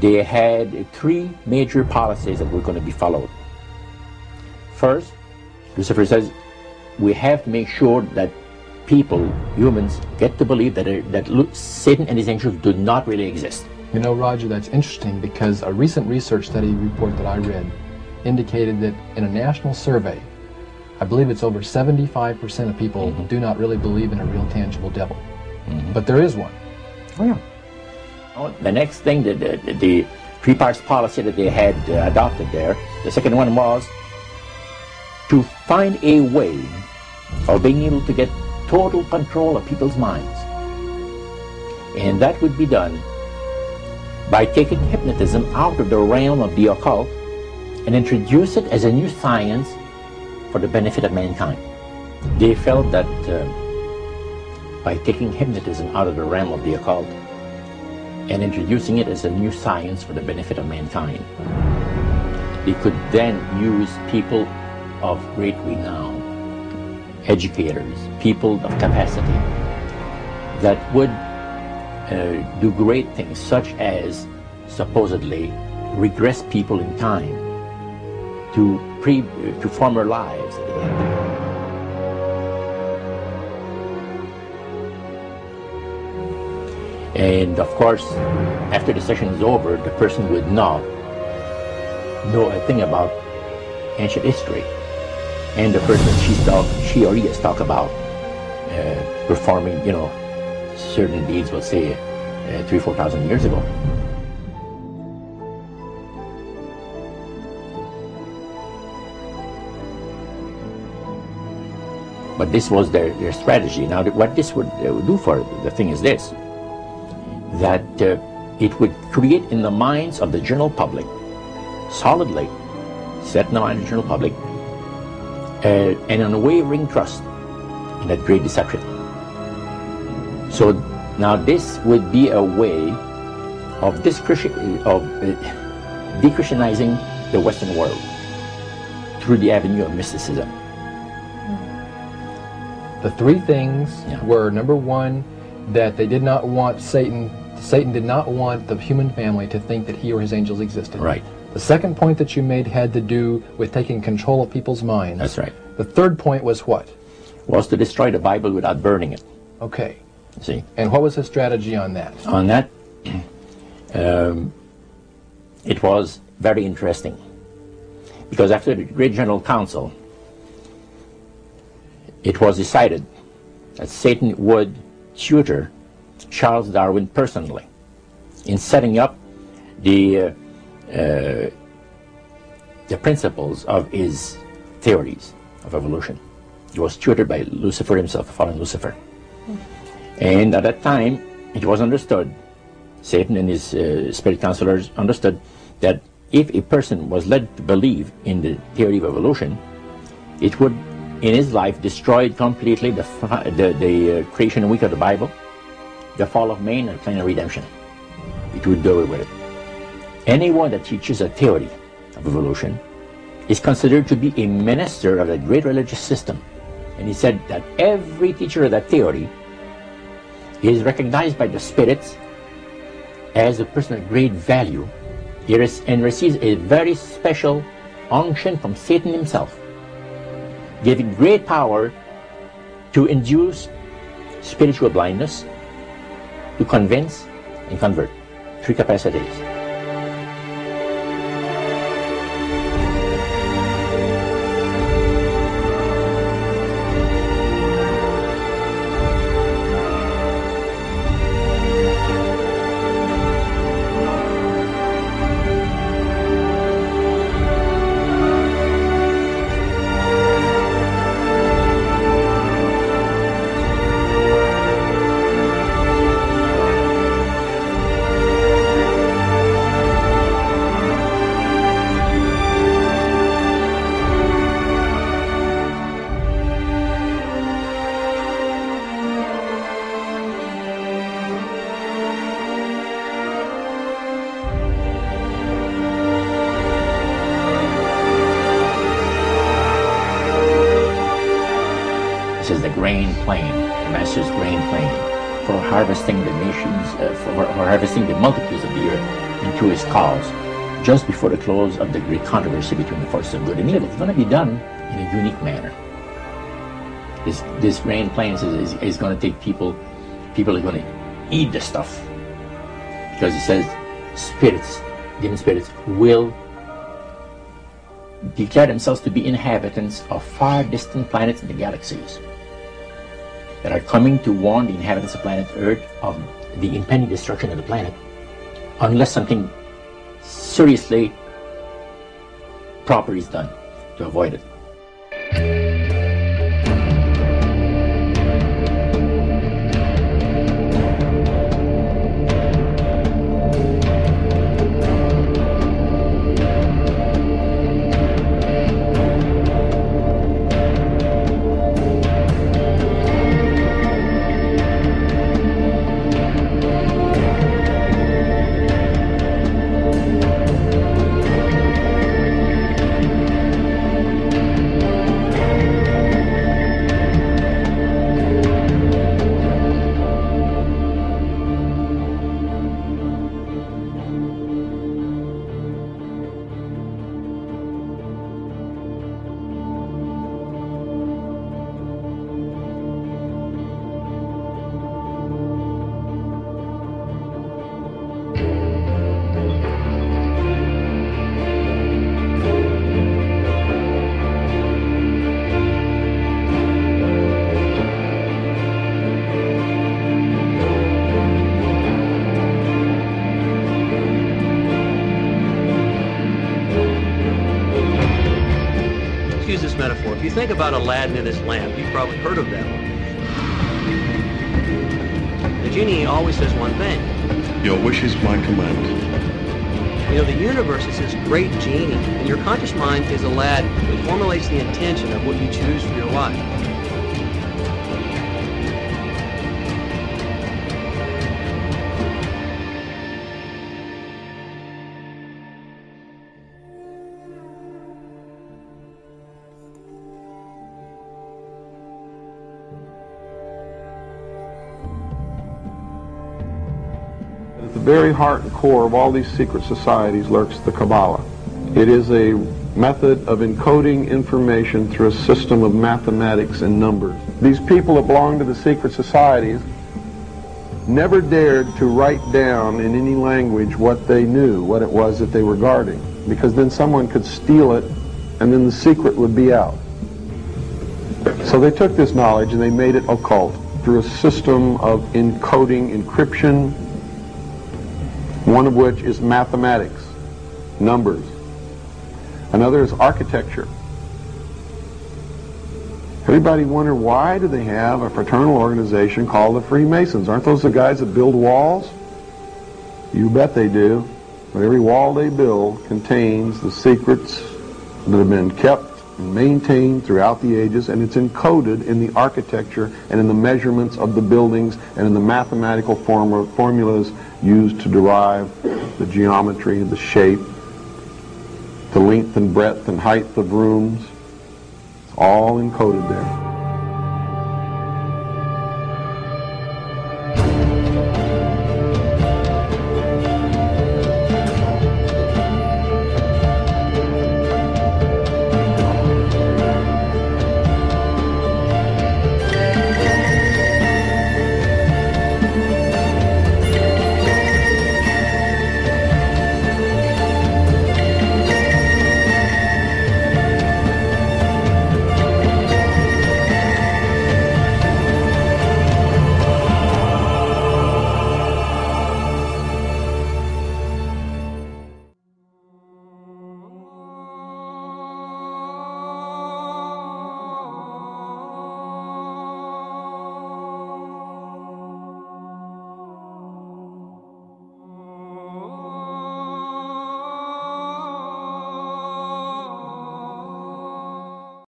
they had three major policies that were going to be followed. First, Lucifer says, we have to make sure that people, humans, get to believe that Satan and his angels do not really exist. You know, Roger, that's interesting because a recent research study report that I read indicated that in a national survey, I believe it's over 75% of people do not really believe in a real tangible devil. But there is one. Oh, yeah. The next thing, the three parts policy that they had adopted there, the second one was to find a way of being able to get total control of people's minds. And that would be done by taking hypnotism out of the realm of the occult and introduce it as a new science for the benefit of mankind. They felt that by taking hypnotism out of the realm of the occult and introducing it as a new science for the benefit of mankind, they could then use people of great renown, educators, people of capacity, that would do great things, such as supposedly regress people in time to former lives that they had. And of course, after the session is over, the person would not know a thing about ancient history. And the person she or he has talked about performing, certain deeds, let's say, 3,000 or 4,000 years ago. But this was their strategy. Now, what this would do for the thing is this, that it would create in the minds of the general public, solidly set in the mind of the general public, an unwavering trust in that great deception. So now this would be a way of de-Christianizing the Western world through the avenue of mysticism. The three things were, number one, that they did not want Satan did not want the human family to think that he or his angels existed. Right. The second point that you made had to do with taking control of people's minds. That's right. The third point was what? Was to destroy the Bible without burning it. Okay. See? And what was his strategy on that? On that, it was very interesting. Because after the Great General Council, it was decided that Satan would tutor Charles Darwin personally in setting up the principles of his theories of evolution. He was tutored by Lucifer himself, fallen Lucifer. And at that time, it was understood, Satan and his spirit counselors understood, that if a person was led to believe in the theory of evolution, it would, in his life, destroy completely the creation week of the Bible, the fall of man, and the plan of redemption. It would do away with it. Anyone that teaches a theory of evolution is considered to be a minister of a great religious system. And he said that every teacher of that theory is recognized by the spirits as a person of great value and receives a very special unction from Satan himself, giving great power to induce spiritual blindness, to convince and convert. Three capacities. This is the grain plane, the Master's grain plane. for harvesting the nations, for harvesting the multitudes of the earth into his cause, just before the close of the great controversy between the forces of good and evil. It's going to be done in a unique manner. This grand plan is going to take people are going to eat the stuff, because it says spirits, demon spirits, will declare themselves to be inhabitants of far distant planets in the galaxies that are coming to warn the inhabitants of planet Earth of the impending destruction of the planet, unless something seriously proper is done to avoid it. Use this metaphor. If you think about Aladdin and his lamp, you've probably heard of that one. The genie always says one thing. Your wish is my command. You know, the universe is this great genie, and your conscious mind is Aladdin, who formulates the intention of what you choose for your life. At the very heart and core of all these secret societies lurks the Kabbalah. It is a method of encoding information through a system of mathematics and numbers. These people that belong to the secret societies never dared to write down in any language what they knew, what it was that they were guarding, because then someone could steal it and then the secret would be out. So they took this knowledge and they made it occult through a system of encoding, encryption, one of which is mathematics, numbers. Another is architecture. Everybody wonder, why do they have a fraternal organization called the Freemasons? Aren't those the guys that build walls? You bet they do. But every wall they build contains the secrets that have been kept and maintained throughout the ages, and it's encoded in the architecture and in the measurements of the buildings and in the mathematical formulas used to derive the geometry, the shape, the length and breadth and height of rooms. It's all encoded there.